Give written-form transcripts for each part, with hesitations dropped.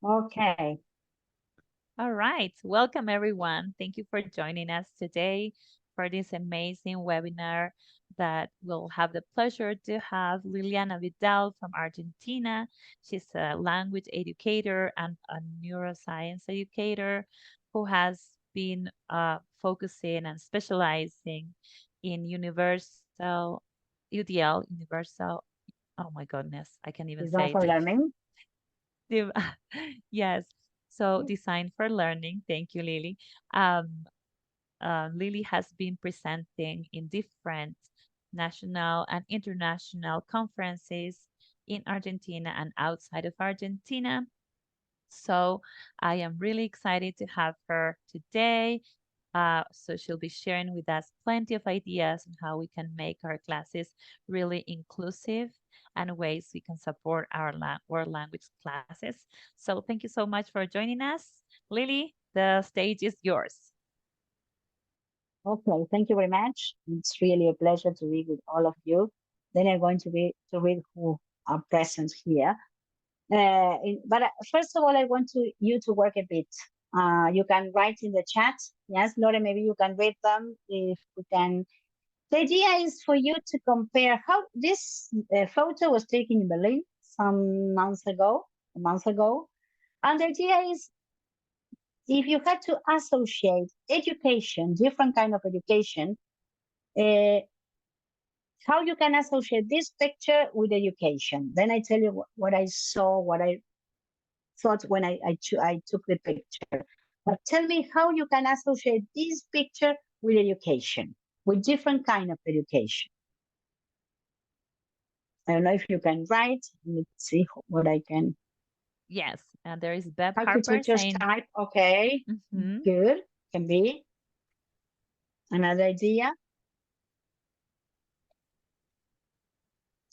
Okay. All right. Welcome, everyone. Thank you for joining us today for this amazing webinar that we'll have the pleasure to have Liliana Vidal from Argentina. She's a language educator and a neuroscience educator who has been focusing and specializing in universal, oh my goodness, I can't even Design say for it. learning. Div- yes. So design for learning. Thank you, Lily. Um, Lily has been presenting in different national and international conferences in Argentina and outside of Argentina. So I am really excited to have her today. So she'll be sharing with us plenty of ideas on how we can make our classes really inclusive and ways we can support our world language classes. So thank you so much for joining us. Lily, the stage is yours. Okay, thank you very much. It's really a pleasure to be with all of you. Then I'm going to read who are present here. But first of all, I want you to work a bit. You can write in the chat. Yes, Laura, maybe you can read them if we can. The idea is for you to compare how this photo was taken in Berlin some months ago, a month ago. And the idea is if you had to associate education, different kind of education, uh, how you can associate this picture with education. Then I tell you what I saw, what I thought when I took the picture. But tell me how you can associate this picture with education, with different kind of education. I don't know if you can write. Let's see what I can. Yes, there is Bev Harper Architecture saying, type, okay, mhm, good, can be. Another idea,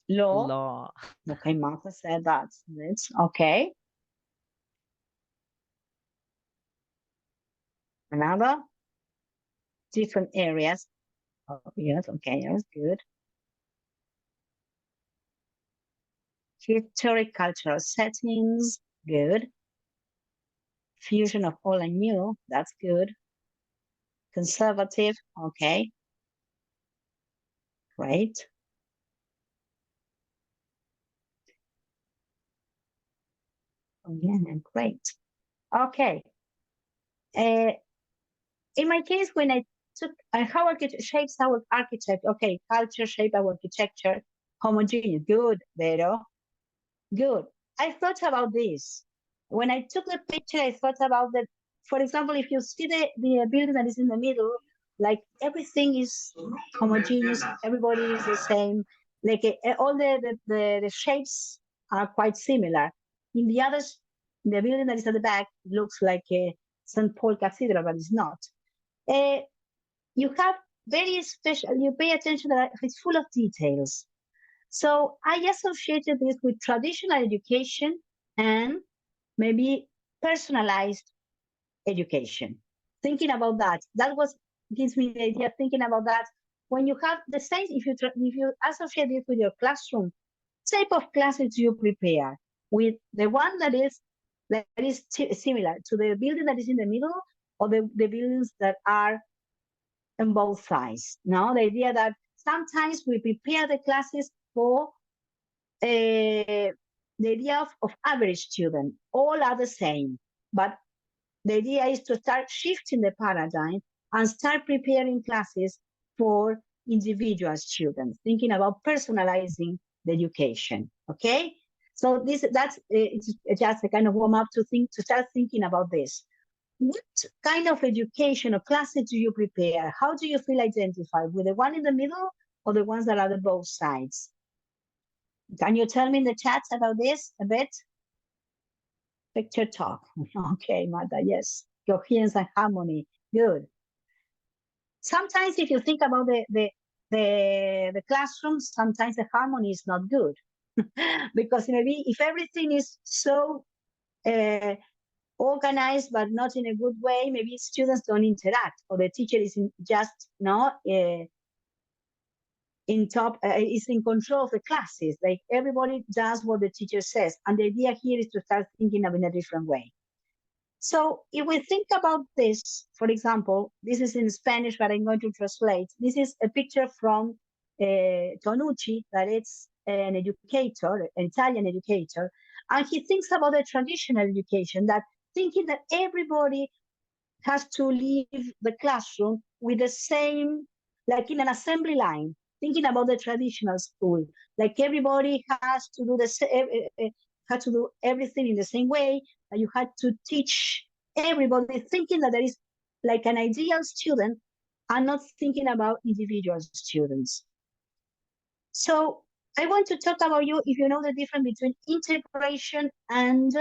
law. law. Okay, Martha said that. That's okay. Another, different areas. Oh, yes, okay, that's good. Historic cultural settings, good. Fusion of old and new, that's good. Conservative, okay, great. Again, great. Okay. Uh, in my case, when I took how architect shapes our architect, okay, culture shape our architecture, homogeneous, good, Vero, good. I thought about this. When I took the picture, I thought about that. For example, if you see the building that is in the middle, like everything is homogeneous, everybody is the same. Like all the shapes are quite similar. In the others, the building that is at the back looks like a St. Paul Cathedral, but it's not. Uh, you have very special. You pay attention that it's full of details. So I associated this with traditional education and maybe personalized education. Thinking about that, that was gives me the idea. Thinking about that, when you have the same, if you associate it with your classroom, type of classes you prepare with the one that is similar to the building that is in the middle or the buildings that are on both sides. No, the idea that sometimes we prepare the classes for the idea of average student. All are the same, but the idea is to start shifting the paradigm and start preparing classes for individual students, thinking about personalizing the education. Okay, so that's it's just a kind of warm up to start thinking about this. What kind of education or classes do you prepare? How do you feel identified with the one in the middle or the ones that are on both sides? Can you tell me in the chat about this a bit? Picture talk. Okay, Martha, yes. Coherence and harmony. Good. Sometimes if you think about the classroom, sometimes the harmony is not good. Because maybe if everything is so uh, organized but not in a good way, maybe students don't interact or the teacher is just no is in control of the classes. Like everybody does what the teacher says. And the idea here is to start thinking of in a different way. So if we think about this, for example, this is in Spanish, but I'm going to translate. This is a picture from Tonucci, that it's an educator, an Italian educator, and he thinks about the traditional education, that thinking that everybody has to leave the classroom with the same, like in an assembly line, thinking about the traditional school, like everybody has to do the same, had to do everything in the same way, that you had to teach everybody, thinking that there is like an ideal student and not thinking about individual students. So I want to talk about you if you know the difference between integration and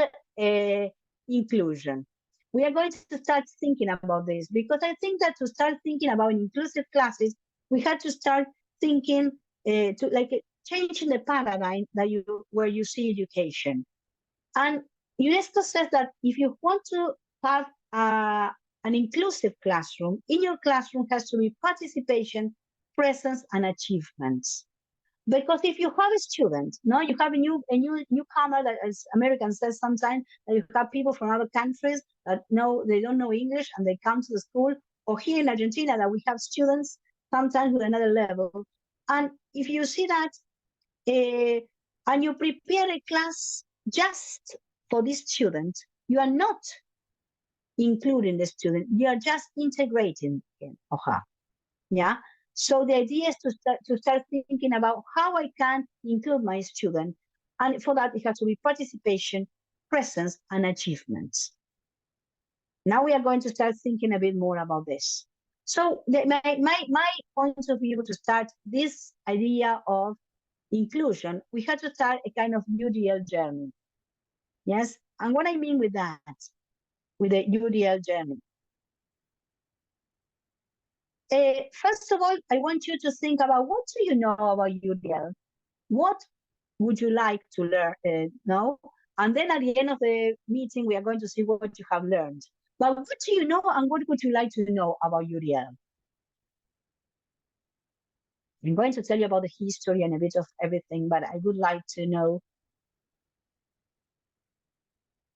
inclusion. We are going to start thinking about this because I think that to start thinking about inclusive classes, we had to start thinking to like changing the paradigm that where you see education. And UNESCO says that if you want to have an inclusive classroom, in your classroom has to be participation, presence, and achievements. Because if you have a student, no, you have a newcomer that, as Americans say sometimes, that you have people from other countries that they don't know English and they come to the school, or here in Argentina that we have students sometimes with another level. And if you see that, and you prepare a class just for this student, you are not including the student, you are just integrating him or her. Yeah. So the idea is to start thinking about how I can include my student. And for that, it has to be participation, presence, and achievements. Now we are going to start thinking a bit more about this. So my point of view to start this idea of inclusion, we had to start a kind of UDL journey. Yes. And what I mean with that, with the UDL journey, first of all, I want you to think about what do you know about UDL? What would you like to learn, know? And then at the end of the meeting, we are going to see what you have learned. But what do you know and what would you like to know about UDL? I'm going to tell you about the history and a bit of everything, but I would like to know.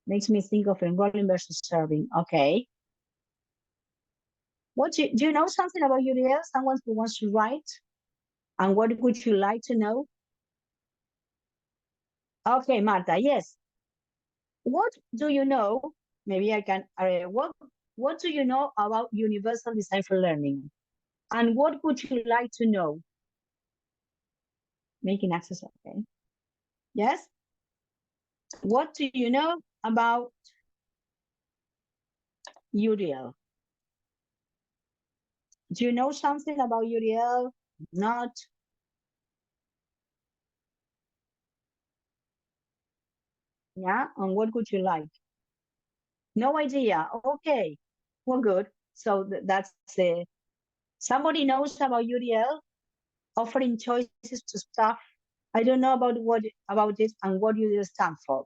Makes me think of enrolling versus serving. Okay. Do you know something about UDL? Someone who wants to write? And what would you like to know? Okay, Marta, yes. What do you know? Maybe I can, what do you know about universal design for learning? And what would you like to know? Making access, okay. Yes? What do you know about UDL? Do you know something about UDL? Not? Yeah, and what would you like? No idea. Okay, well, good. So that's somebody knows about UDL, offering choices to staff. I don't know about it and what UDL stands for.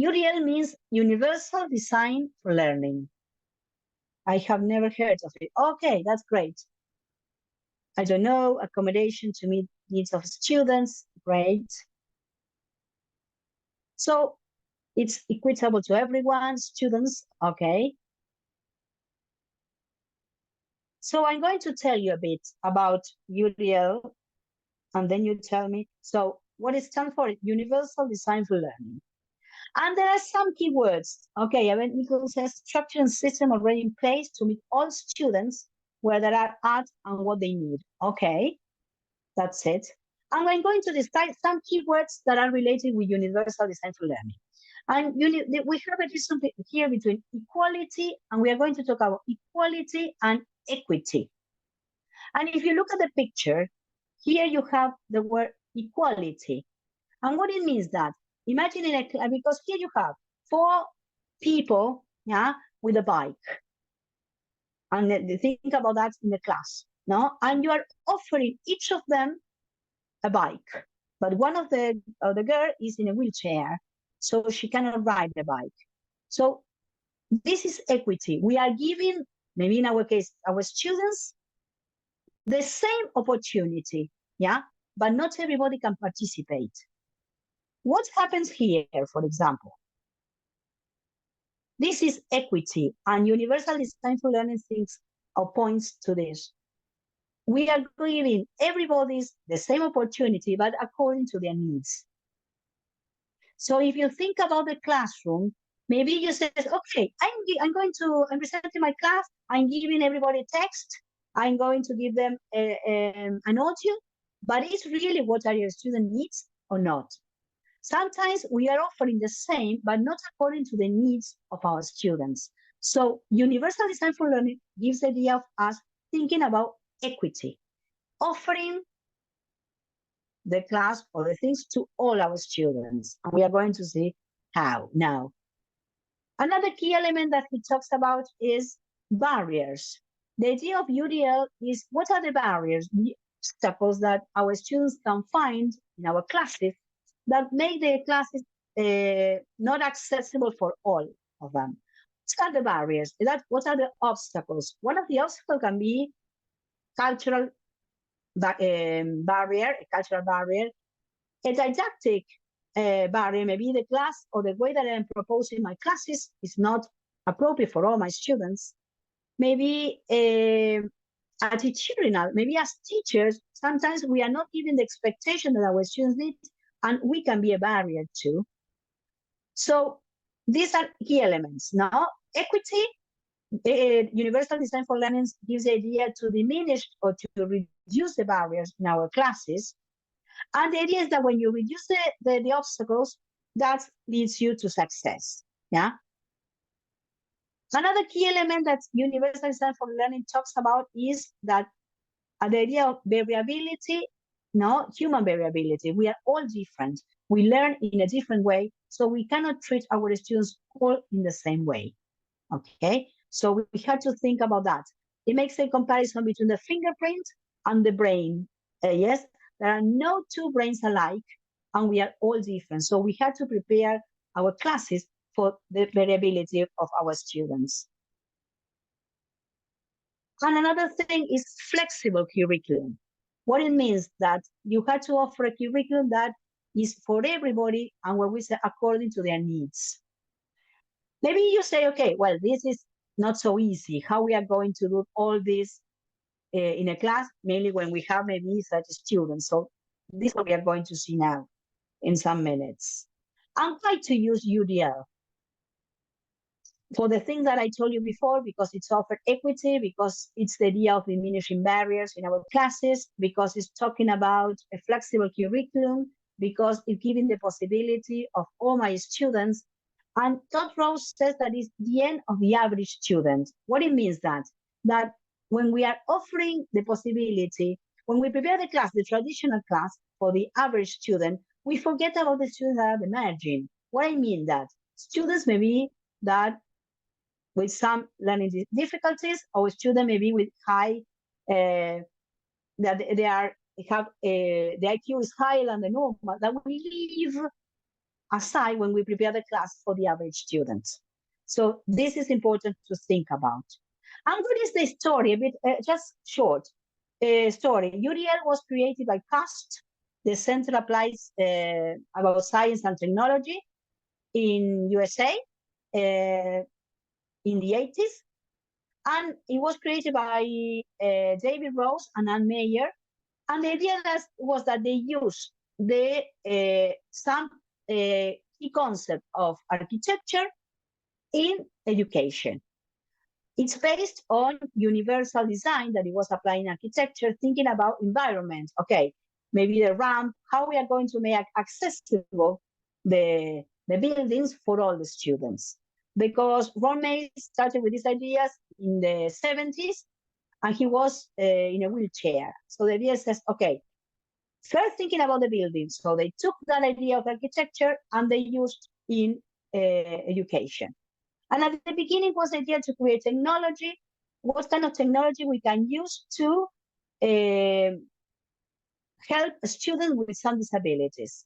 UDL means Universal Design for Learning. I have never heard of it. Okay, that's great. I don't know, accommodation to meet needs of students, great. So it's equitable to everyone, students, okay. So I'm going to tell you a bit about UDL, and then you tell me. So what it stands for? Universal Design for Learning. And there are some keywords. Okay, Nichols says structure and system already in place to meet all students where they are at and what they need. Okay, that's it. And I'm going to describe some keywords that are related with universal design for learning. And we have a difference here between equality, and we are going to talk about equality and equity. And if you look at the picture, here you have the word equality. And what it means that, imagine because here you have 4 people, yeah, with a bike. And think about that in the class, no? And you are offering each of them a bike. But one of the girl is in a wheelchair, so she cannot ride the bike. So this is equity. We are giving, maybe in our case, our students the same opportunity. yeah? But not everybody can participate. What happens here, for example? This is equity, and universal design for learning thinks or points to this. We are giving everybody the same opportunity, but according to their needs. So if you think about the classroom, maybe you say, okay, I'm presenting my class, I'm giving everybody text, I'm going to give them an audio, but it's really what are your student needs or not? Sometimes we are offering the same, but not according to the needs of our students. So universal design for learning gives the idea of us thinking about equity, offering the class or the things to all our students. And we are going to see how now. Another key element that he talks about is barriers. The idea of UDL is what are the barriers, the obstacles that our students can find in our classes that make the classes not accessible for all of them. What are the barriers? What are the obstacles? One of the obstacles can be cultural barrier, a cultural barrier, a didactic barrier. Maybe the class or the way that I'm proposing my classes is not appropriate for all my students. Maybe attitudinal, maybe as teachers, sometimes we are not giving the expectation that our students need, and we can be a barrier too. So these are key elements. Now, equity, universal design for learning gives the idea to diminish or to reduce the barriers in our classes. And the idea is that when you reduce the obstacles, that leads you to success. Yeah. Another key element that universal design for learning talks about is that the idea of variability, no, human variability. We are all different. We learn in a different way, so we cannot treat our students all in the same way. Okay, so we have to think about that. It makes a comparison between the fingerprint and the brain. Yes, there are no two brains alike, and we are all different. So we have to prepare our classes for the variability of our students. And another thing is flexible curriculum. What it means that you have to offer a curriculum that is for everybody and what we say according to their needs. Maybe you say, okay, well, this is not so easy. How we are going to do all this in a class, mainly when we have maybe such students. So this is what we are going to see now in some minutes. I'm going to use UDL for the things that I told you before, because it's offered equity, because it's the idea of diminishing barriers in our classes, because it's talking about a flexible curriculum, because it's giving the possibility of all my students. And Todd Rose says that it's the end of the average student. What it means that when we are offering the possibility, when we prepare the class, the traditional class for the average student, we forget about the students that are emerging. What I mean that students maybe that with some learning difficulties, or students maybe with high, that they have the IQ is higher than the normal, that we leave aside when we prepare the class for the average students. So this is important to think about. And what is the story? A bit just short story. UDL was created by CAST, the Center Applies about Science and Technology in USA in the 80s. And it was created by David Rose and Ann Meyer. And the idea was that they used some key concept of architecture in education. It's based on universal design that it was applying architecture, thinking about environment. Okay, maybe the ramp, how we are going to make accessible the buildings for all the students. Because Ron May started with these ideas in the 70s, and he was in a wheelchair. So the idea says, okay, first thinking about the building. So they took that idea of architecture and they used in education. And at the beginning was the idea to create technology. What kind of technology we can use to help students with some disabilities.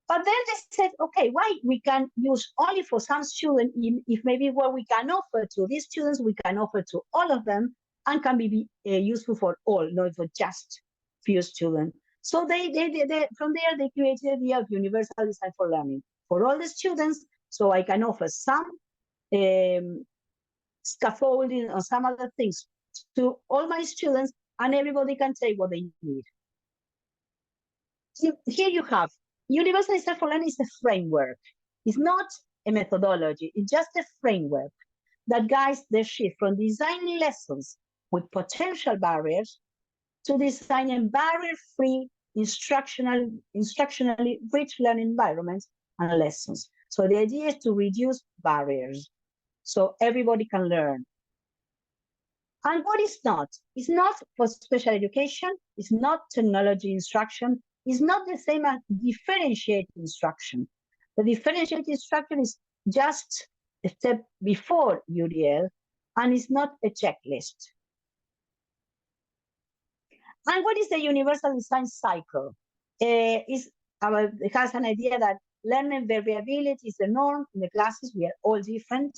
But then they said, okay, why we can use only for some students if maybe what we can offer to these students, we can offer to all of them and can be useful for all, not for just few students. So they from there, they created the idea of universal design for learning for all the students. So I can offer some scaffolding or some other things to all my students, and everybody can take what they need. So here you have universal design for learning is a framework. It's not a methodology. It's just a framework that guides the shift from designing lessons with potential barriers to designing barrier-free, instructionally rich learning environments and lessons. So the idea is to reduce barriers so everybody can learn. And what is not? It's not for special education, it's not technology instruction, it's not the same as differentiated instruction. The differentiated instruction is just a step before UDL, and it's not a checklist. And what is the universal design cycle? It has an idea that learning variability is the norm in the classes. We are all different.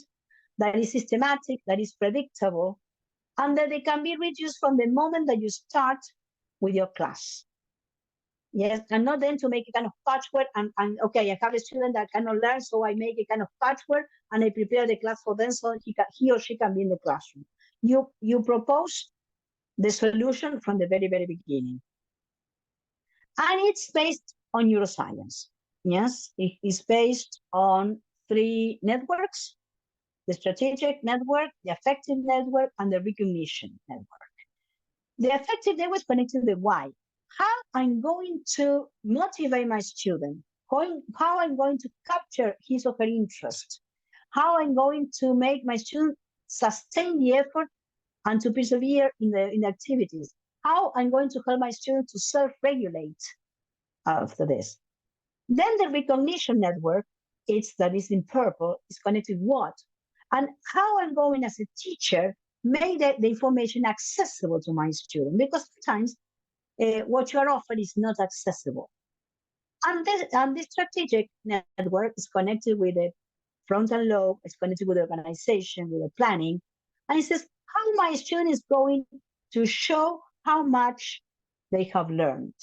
That is systematic, that is predictable, and that they can be reduced from the moment that you start with your class. Yes, and not then to make a kind of patchwork and okay, I have a student that cannot learn, so I make a kind of patchwork and I prepare the class for them so he or she can be in the classroom. You propose the solution from the very, very beginning. And it's based on neuroscience. Yes, it is based on 3 networks: the strategic network, the affective network, and the recognition network. The affective network is connected to the why. How I'm going to motivate my student, how I'm going to capture his or her interest, how I'm going to make my student sustain the effort and to persevere in the activities, how I'm going to help my student to self-regulate after this. Then the recognition network, that is in purple, is connected to what? And how I'm going as a teacher make the information accessible to my student, because sometimes what you are offered is not accessible. And this strategic network is connected with the frontal lobe, it's connected with the organization, with the planning. And it says how my student is going to show how much they have learned.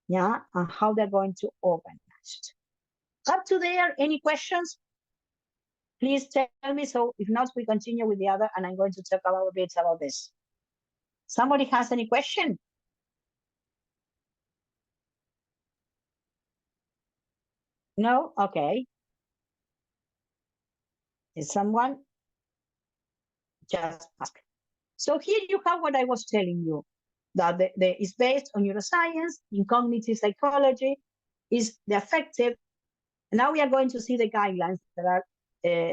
Yeah, and how they're going to organize. Up to there, any questions? Please tell me. So if not, we continue with the other, and I'm going to talk a little bit about this. Somebody has any question? No? Okay. Is someone? Just ask. So here you have what I was telling you, that it's based on neuroscience, in cognitive psychology, is the affective. Now we are going to see the guidelines. There are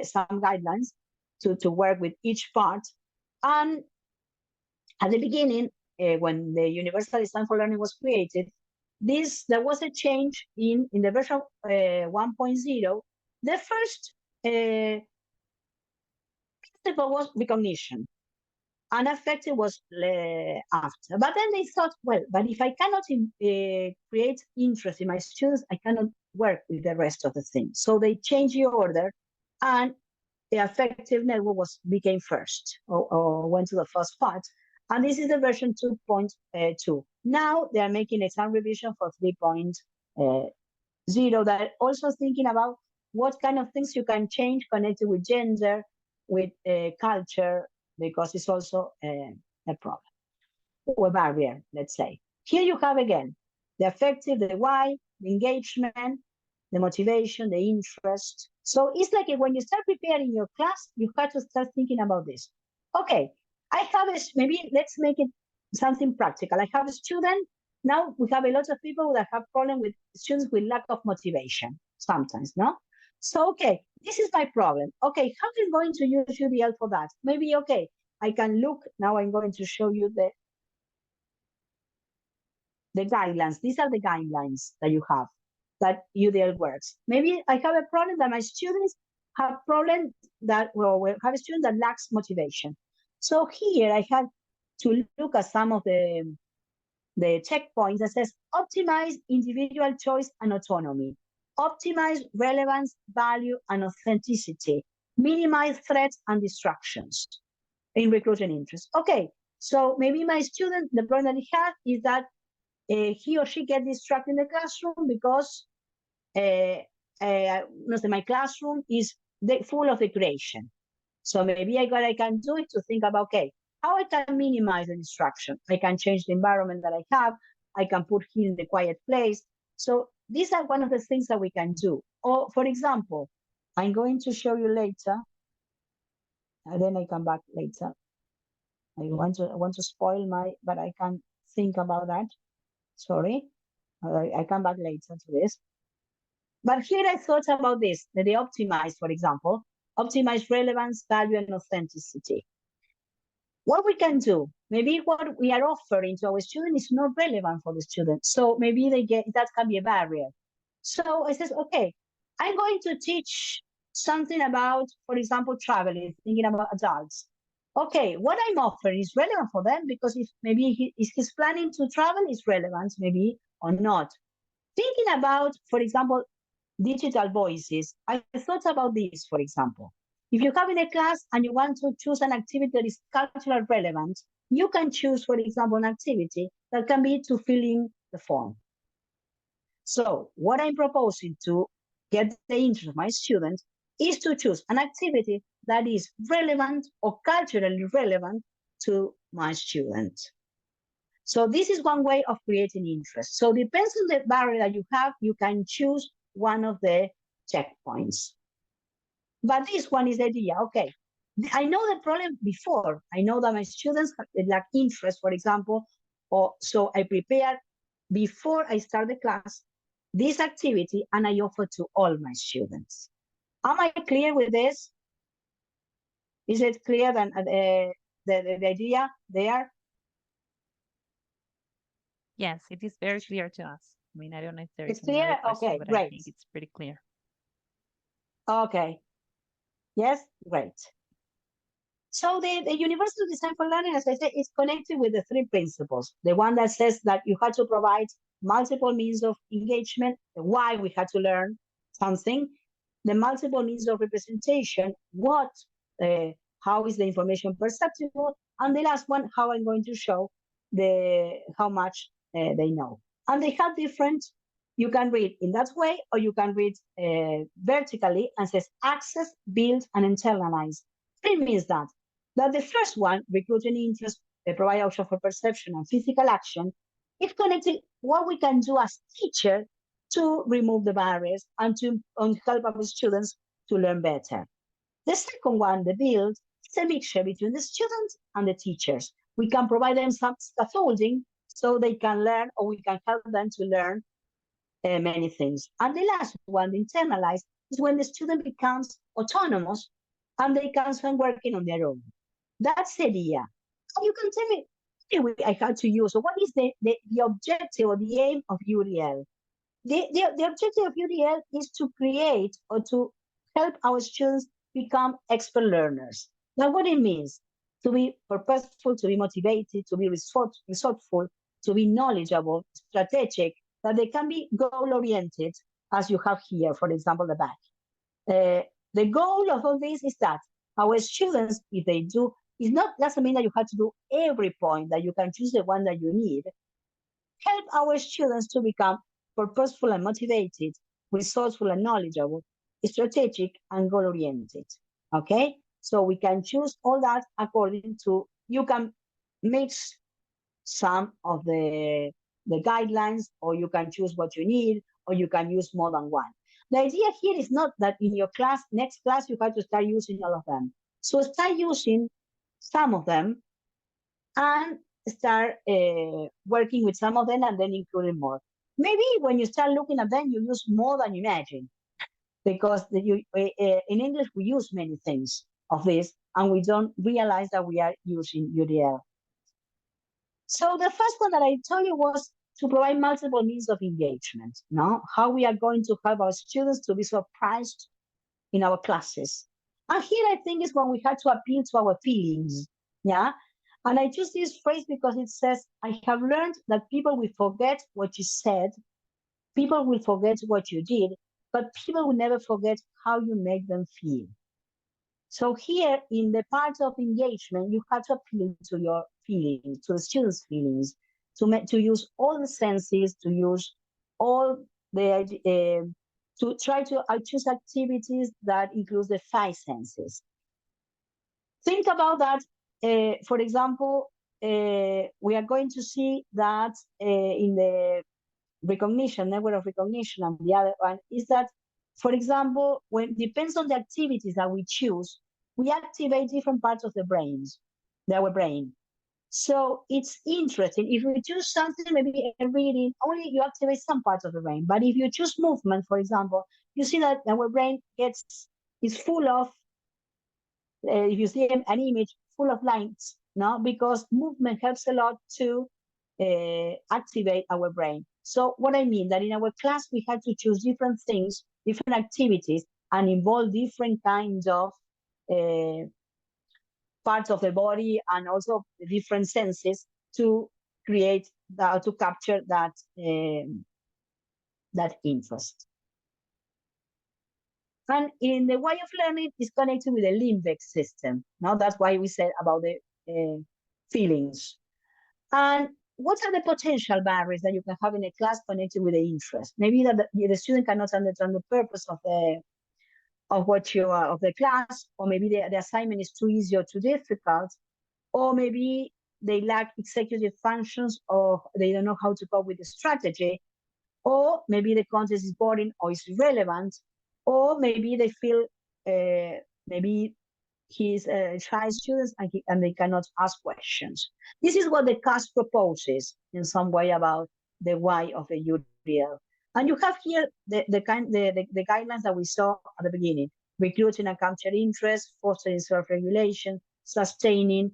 some guidelines to work with each part. And at the beginning, when the Universal Design for Learning was created, there was a change in the version 1.0. The first principle was recognition, and affective was after. But then they thought, well, but if I cannot create interest in my students, I cannot work with the rest of the thing. So they changed the order, and the affective network became first, or went to the first part. And this is the version 2.2. Now they are making exam revision for 3.0 that also thinking about what kind of things you can change connected with gender, with culture, because it's also a problem, or a barrier, let's say. Here you have again the affective, the why, the engagement, the motivation, the interest. So it's like when you start preparing your class, you have to start thinking about this. Okay, I have maybe let's make it something practical. I have a student. Now we have a lot of people that have problem with students with lack of motivation sometimes, no? So, okay, this is my problem. Okay, how am I going to use UDL for that? Maybe, okay, I can look, now I'm going to show you the guidelines. These are the guidelines that you have, that UDL works. Maybe I have a problem that my students have problem that, well, we have a student that lacks motivation. So here I had to look at some of the checkpoints that says optimize individual choice and autonomy, optimize relevance, value, and authenticity, minimize threats and distractions in recruiting interest. Okay, so maybe my student, the problem that he has is that he or she get distracted in the classroom because my classroom is full of decoration. So maybe what I can do is to think about, okay, how I can minimize the distraction. I can change the environment that I have. I can put him in the quiet place. So these are one of the things that we can do. Or for example, I'm going to show you later, and then I come back later. I want to spoil but I can think about that. Sorry. I come back later to this. But here I thought about this, that they optimize, for example, optimize relevance, value, and authenticity. What we can do, maybe what we are offering to our student is not relevant for the student. So maybe that can be a barrier. So I says, okay, I'm going to teach something about, for example, traveling, thinking about adults. Okay, what I'm offering is relevant for them because if maybe he's planning to travel, is relevant, maybe or not. Thinking about, for example, digital voices, I thought about this, for example. If you have in a class and you want to choose an activity that is cultural relevant, you can choose, for example, an activity that can be to fill in the form. So what I'm proposing to get the interest of my students is to choose an activity that is relevant or culturally relevant to my student. So this is one way of creating interest. So depends on the barrier that you have, you can choose one of the checkpoints. But this one is the idea, okay, I know the problem before. I know that my students lack interest, for example, or so I prepare before I start the class this activity and I offer to all my students. Am I clear with this? Is it clear than the idea there? Yes, it is very clear to us. I mean, I don't know if there is It's any other clear? question, Okay, but I great. think it's pretty clear. Okay. Yes, great. So the Universal Design for Learning, as I said, is connected with the three principles. The one that says that you had to provide multiple means of engagement, the why we had to learn something, the multiple means of representation, how is the information perceptible, and the last one, how I'm going to show how much they know. And they have different, you can read in that way, or you can read vertically and says access, build, and internalize. It means that the first one, recruiting interest, provide option for perception and physical action, is connected what we can do as teacher to remove the barriers and to help our students to learn better. The second one, the build, is a mixture between the students and the teachers. We can provide them some scaffolding so they can learn, or we can help them to learn many things. And the last one, the internalize, is when the student becomes autonomous and they can start working on their own. That's the idea. And you can tell me I had to use. So what is the objective or the aim of UDL? The objective of UDL is to create or to help our students become expert learners. Now, what it means to be purposeful, to be motivated, to be resourceful, to be knowledgeable, strategic, that they can be goal-oriented, as you have here, for example, the back. The goal of all this is that our students, if they do, doesn't mean that you have to do every point, that you can choose the one that you need. Help our students to become purposeful and motivated, resourceful and knowledgeable, strategic and goal-oriented. Okay? So we can choose all that according to, you can mix some of the guidelines, or you can choose what you need, or you can use more than one. The idea here is not that in your next class, you have to start using all of them. So start using some of them and start working with some of them and then including more. Maybe when you start looking at them, you use more than you imagine, because in English, we use many things of this, and we don't realize that we are using UDL. So the first one that I told you was to provide multiple means of engagement, no? How we are going to help our students to be surprised in our classes. And here I think is when we have to appeal to our feelings, yeah? And I choose this phrase because it says, I have learned that people will forget what you said, people will forget what you did, but people will never forget how you make them feel. So here in the part of engagement, you have to appeal to your feelings, to the students' feelings, to use all the senses, to use all the to try to choose activities that include the five senses. Think about that. For example, we are going to see that in the recognition, network of recognition, and the other one is that, for example, when depends on the activities that we choose, we activate different parts of our brain. So it's interesting. If you choose something, maybe a reading, only you activate some parts of the brain. But if you choose movement, for example, you see that our brain is full of, if you see an image, full of lines, no? Because movement helps a lot to activate our brain. So what I mean that in our class, we had to choose different things, different activities, and involve different kinds of parts of the body and also different senses to create that, to capture that that interest. And in the way of learning is connected with the limbic system. Now that's why we said about the feelings. And what are the potential barriers that you can have in a class connected with the interest? Maybe that the student cannot understand the purpose of the of the class, or maybe the assignment is too easy or too difficult, or maybe they lack executive functions, or they don't know how to cope with the strategy, or maybe the content is boring or is irrelevant, or maybe they feel maybe he's shy students and they cannot ask questions. This is what the CAS proposes in some way about the why of the UDL. And you have here the guidelines that we saw at the beginning: recruiting and capture interest, fostering self-regulation, sustaining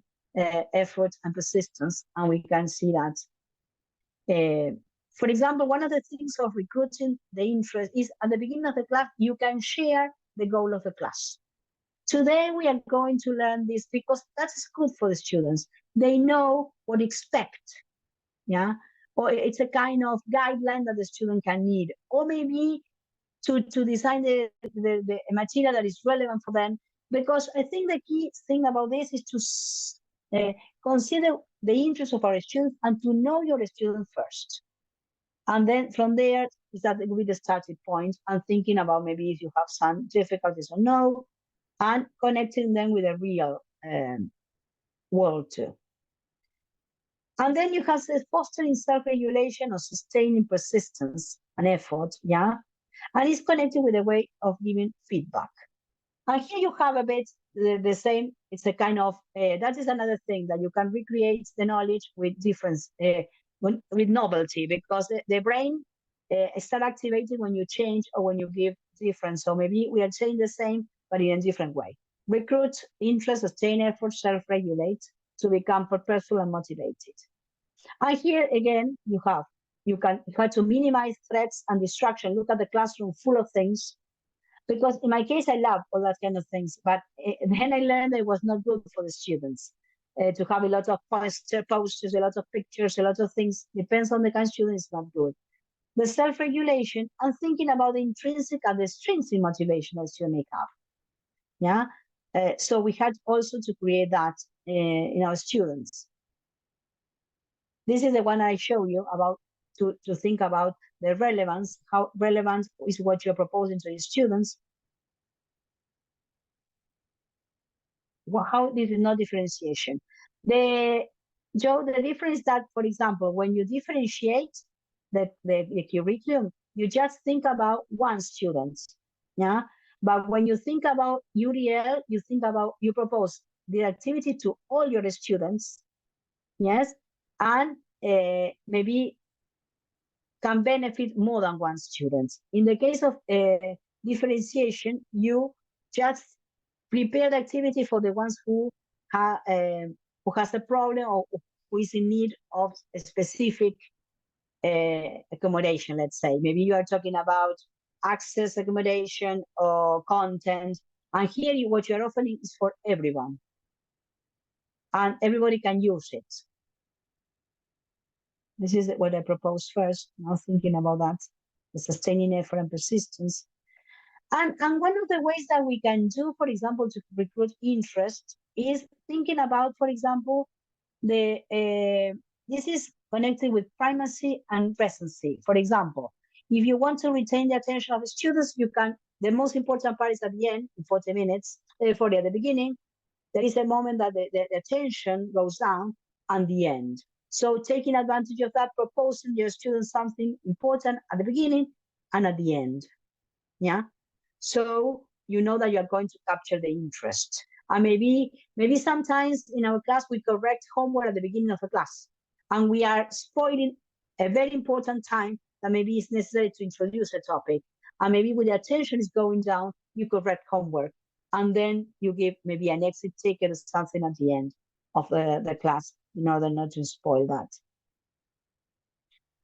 effort and persistence. And we can see that. For example, one of the things of recruiting the interest is at the beginning of the class, you can share the goal of the class. Today, we are going to learn this because that's good for the students. They know what to expect, yeah? Or it's a kind of guideline that the student can need. Or maybe to design the material that is relevant for them. Because I think the key thing about this is to consider the interests of our students and to know your student first. And then from there, that will be the starting point, and thinking about maybe if you have some difficulties or no, and connecting them with the real world too. And then you have fostering self-regulation or sustaining persistence and effort, yeah? And it's connected with a way of giving feedback. And here you have a bit the same, it's a kind of, that is another thing that you can recreate the knowledge with difference, with novelty, because the brain start activating when you change or when you give difference. So maybe we are saying the same, but in a different way. Recruit interest, sustain effort, self-regulate to become purposeful and motivated. And here again, you have to minimize threats and distraction. Look at the classroom full of things. Because in my case, I love all that kind of things, but then I learned that it was not good for the students to have a lot of posters, a lot of pictures, a lot of things. Depends on the kind of student, it's not good. The self-regulation and thinking about the intrinsic and the extrinsic motivation that student may have. Yeah. So we had also to create that in our students. This is the one I show you about to think about the relevance, how relevant is what you're proposing to your students. Well, how this is not differentiation. Joe, the difference is that, for example, when you differentiate the curriculum, you just think about one student. Yeah. But when you think about UDL, you propose the activity to all your students. Yes. And maybe can benefit more than one student. In the case of differentiation, you just prepare the activity for the ones who has a problem or who is in need of a specific accommodation, let's say. Maybe you are talking about access accommodation or content. And here what you're offering is for everyone. And everybody can use it. This is what I propose first, now thinking about that, the sustaining effort and persistence. And one of the ways that we can do, for example, to recruit interest is thinking about, for example, this is connecting with primacy and recency. For example, if you want to retain the attention of the students, you can, the most important part is at the end, in 40 minutes, 40 at the beginning. There is a moment that the attention goes down at the end. So taking advantage of that, proposing your students something important at the beginning and at the end. Yeah. So you know that you are going to capture the interest. And maybe sometimes in our class we correct homework at the beginning of the class, and we are spoiling a very important time that maybe it's necessary to introduce a topic. And maybe when the attention is going down, you correct homework, and then you give maybe an exit ticket or something at the end of the class in order not to spoil that.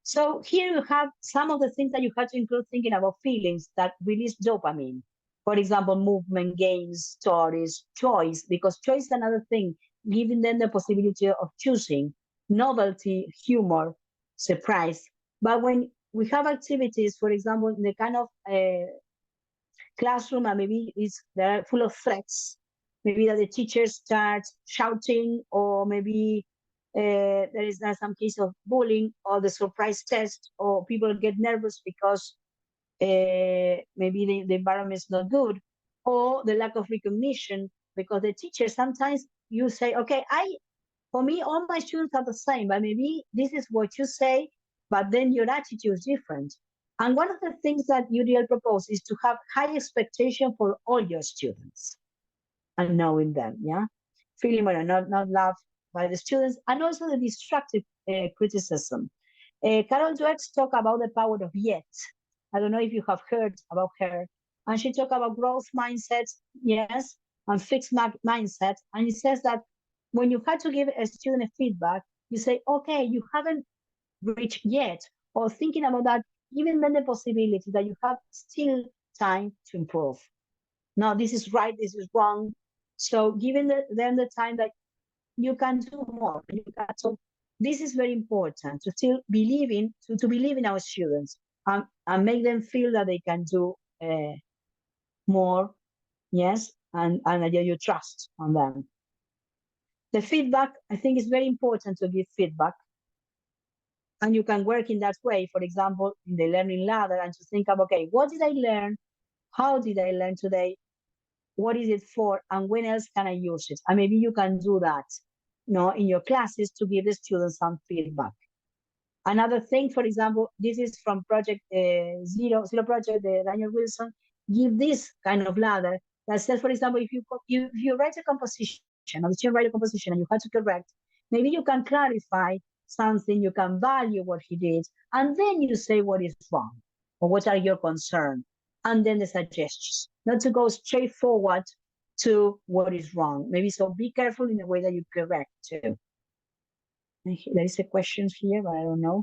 So here you have some of the things that you have to include thinking about feelings that release dopamine. For example, movement, games, stories, choice, because choice is another thing, giving them the possibility of choosing, novelty, humor, surprise. But when we have activities, for example, in the kind of classroom, and maybe they're full of threats, maybe that the teacher starts shouting, or maybe there is some case of bullying, or the surprise test, or people get nervous because maybe the environment is not good, or the lack of recognition, because the teacher, sometimes you say, okay, for me, all my students are the same, but maybe this is what you say, but then your attitude is different. And one of the things that UDL proposes is to have high expectation for all your students and knowing them, yeah? Feeling well, not loved by the students, and also the destructive criticism. Carol Dweck's talk about the power of yet. I don't know if you have heard about her. And she talked about growth mindsets, yes, and fixed mindset. And it says that when you had to give a student a feedback, you say, okay, you haven't reached yet, or thinking about that, giving them the possibility that you have still time to improve. No, this is right, this is wrong. So giving them the time that you can do more. So this is very important, to still believe to believe in our students, and make them feel that they can do more, yes, and that you trust on them. The feedback, I think, is very important to give feedback. And you can work in that way, for example, in the learning ladder, and to think of, okay, what did I learn? How did I learn today? What is it for? And when else can I use it? And maybe you can do that, in your classes, to give the students some feedback. Another thing, for example, this is from Project Zero Project, Daniel Wilson, give this kind of ladder that says, for example, if you write a composition, or the student write a composition and you have to correct, maybe you can clarify something, you can value what he did, and then you say what is wrong, or what are your concerns, and then the suggestions, not to go straight forward to what is wrong. Maybe so be careful in the way that you correct too. There is a question here, but I don't know.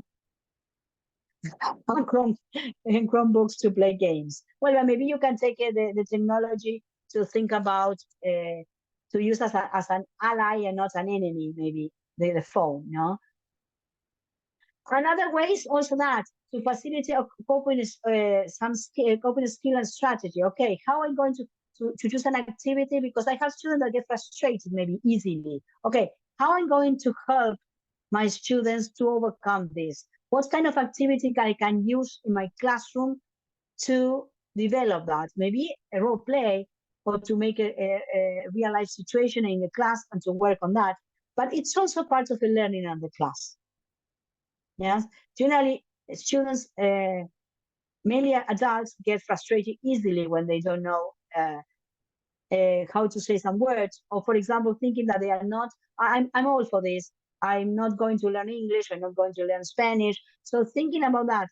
On Chromebooks to play games. Well, maybe you can take the technology to think about, to use as an ally and not an enemy, maybe the phone, no? Another way is also that to facilitate coping, some coping skill and strategy. Okay, how am I going to choose an activity? Because I have students that get frustrated maybe easily. Okay, how am I going to help my students to overcome this? What kind of activity I can use in my classroom to develop that? Maybe a role play, or to make a real life situation in the class and to work on that. But it's also part of the learning in the class. Yes, generally students, mainly adults, get frustrated easily when they don't know how to say some words, or for example, thinking that they are not, I'm all for this, I'm not going to learn English, I'm not going to learn Spanish. So thinking about that,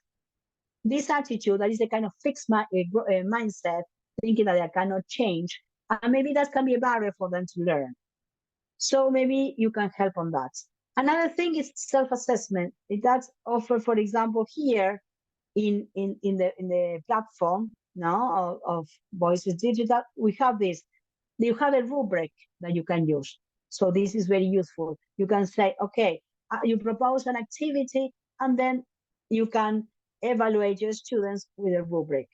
this attitude, that is a kind of fixed mindset, thinking that they cannot change, and maybe that can be a barrier for them to learn. So maybe you can help on that. Another thing is self-assessment. That's offered, for example, here in the platform now of Voices Digital. We have this. You have a rubric that you can use. So this is very useful. You can say, okay, you propose an activity, and then you can evaluate your students with a rubric.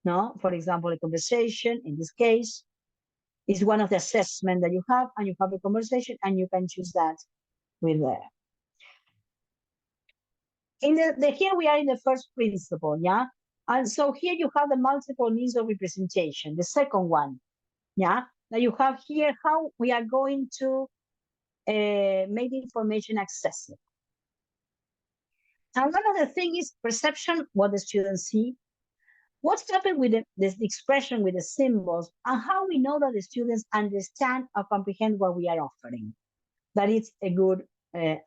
No, for example, a conversation in this case is one of the assessment that you have, and you have a conversation, and you can choose that with there. here we are in the first principle, yeah? And so here you have the multiple means of representation, the second one, yeah? Now you have here how we are going to make the information accessible. And one of the things is perception, what the students see, what's happened with this expression, with the symbols, and how we know that the students understand or comprehend what we are offering. That is a good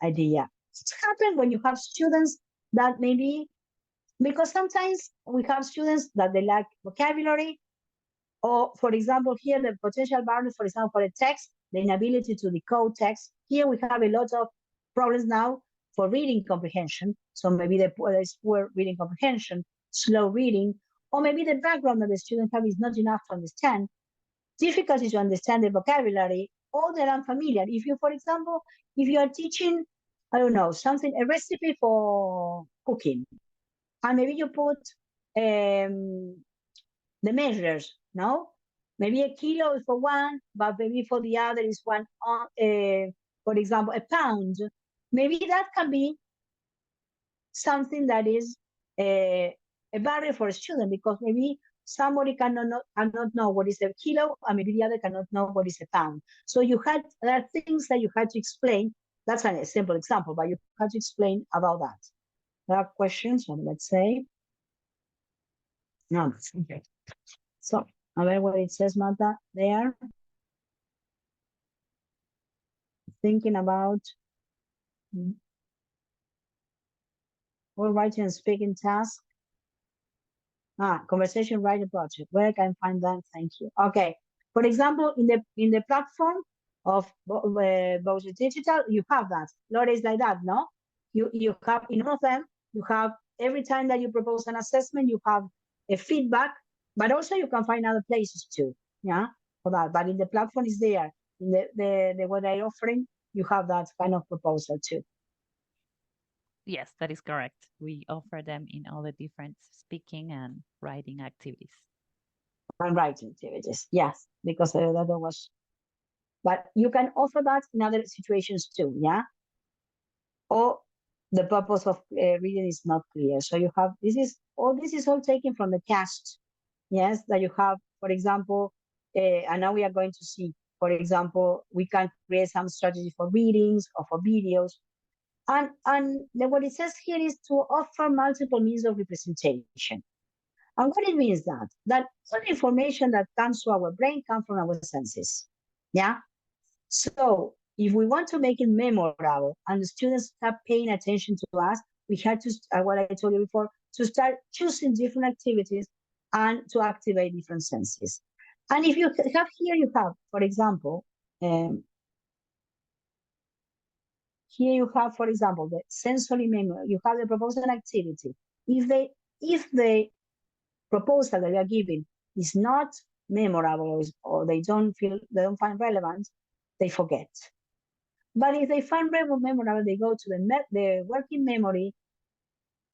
idea. It's happened when you have students that maybe, because sometimes we have students that they lack vocabulary, or for example, here the potential barrier, for example, for a text, the inability to decode text. Here we have a lot of problems now for reading comprehension. So maybe there's poor reading comprehension, slow reading, or maybe the background that the student have is not enough to understand, difficulty to understand the vocabulary, or they're unfamiliar. If you, for example, if you are teaching, I don't know, something, a recipe for cooking, and maybe you put the measures, no? Maybe a kilo is for one, but maybe for the other is one, for example, a pound. Maybe that can be something that is a barrier for a student, because maybe somebody cannot know what is a kilo, and maybe the other cannot know what is a pound. So there are things that you had to explain. That's a simple example, but you had to explain about that. There are questions, let's say. No, okay. So, a ver what it says, Marta, there. Thinking about or writing and speaking task. Conversation writing project. Where can I find that? Thank you. Okay. For example, in the platform of both digital, you have that. Laura is like that, no? You have in all of them. You have every time that you propose an assessment, you have a feedback, but also you can find other places too. Yeah, for that. But in the platform is there. In the what they're offering, you have that kind of proposal too. Yes, that is correct. We offer them in all the different speaking and writing activities. And writing activities, yes, because that was, but you can offer that in other situations too, yeah? Or the purpose of reading is not clear. So you have, this is all taken from the cast, yes, that you have, for example, and now we are going to see, for example, we can create some strategy for readings or for videos. And what it says here is to offer multiple means of representation. And what it means that all information that comes to our brain comes from our senses. Yeah. So if we want to make it memorable and the students start paying attention to us, we have to, what I told you before, to start choosing different activities and to activate different senses. And if you have here, you have, for example, here you have, for example, the sensory memory. You have the proposal activity. If the proposal that we are giving is not memorable, or they don't find relevant, they forget. But if they find memorable, they go to the working memory,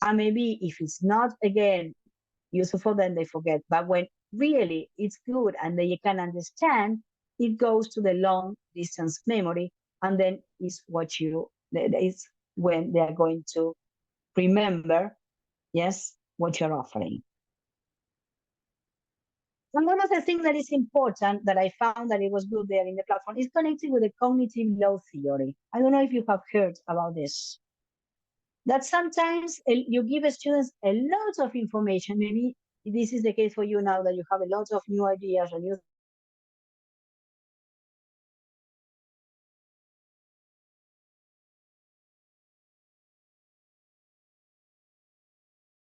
and maybe if it's not, again, useful for them, they forget. But when really it's good and they can understand, it goes to the long distance memory, and then is when they are going to remember, yes, what you're offering. And one of the things that is important that I found that it was good there in the platform is connected with the cognitive load theory. I don't know if you have heard about this. That sometimes you give students a lot of information. Maybe this is the case for you now that you have a lot of new ideas or new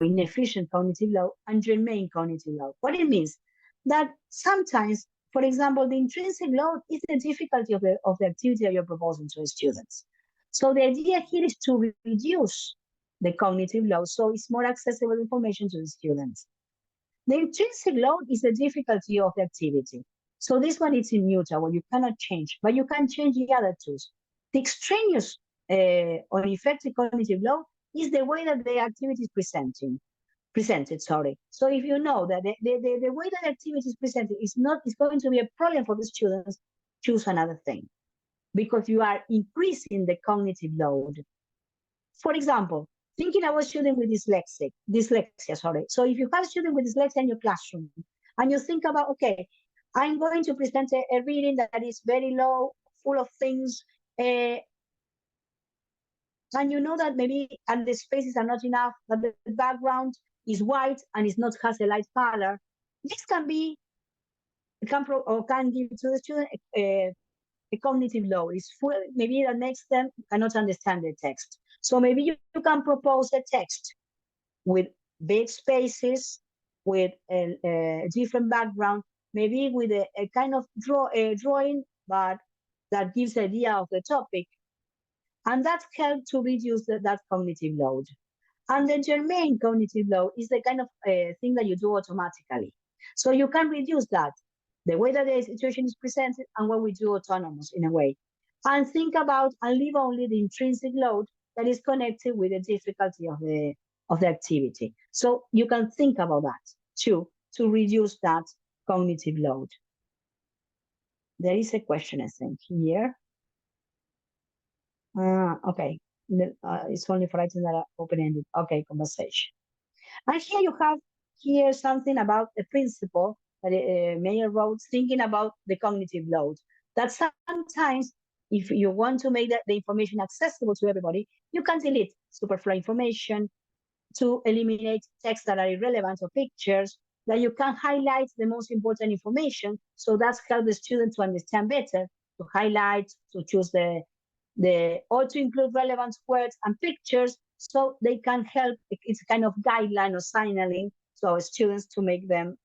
inefficient cognitive load and germane cognitive load. What it means that sometimes, for example, the intrinsic load is the difficulty of the activity that you're proposing to the students. So the idea here is to reduce the cognitive load so it's more accessible information to the students. The intrinsic load is the difficulty of the activity. So this one is immutable, you cannot change, but you can change the other two. The extraneous or effective cognitive load is the way that the activity is presented. So if you know that the way that the activity is presented is going to be a problem for the students, choose another thing, because you are increasing the cognitive load. For example, thinking about students with dyslexia, sorry. So if you have students with dyslexia in your classroom and you think about, okay, I'm going to present a reading that is very low, full of things, and you know that maybe and the spaces are not enough, but the background is white and it's not has a light color. This can be can give to the student a cognitive load. It's full, maybe that makes them cannot understand the text. So maybe you can propose a text with big spaces, with a different background, maybe with a kind of drawing, but that gives idea of the topic, and that helps to reduce that cognitive load. And the germane cognitive load is the kind of thing that you do automatically. So you can reduce that, the way that the situation is presented and what we do autonomous in a way. And think about and leave only the intrinsic load that is connected with the difficulty of the activity. So you can think about that too, to reduce that cognitive load. There is a question, I think, here. Okay. It's only for items that are open-ended. Okay, conversation. And here you have here something about a principle that Mayer wrote, thinking about the cognitive load. That sometimes, if you want to make the information accessible to everybody, you can delete superfluous information, to eliminate texts that are irrelevant or pictures, that you can highlight the most important information. So that's help the student to understand better, to highlight, to choose or to include relevant words and pictures so they can help. It's a kind of guideline or signaling to our students to make them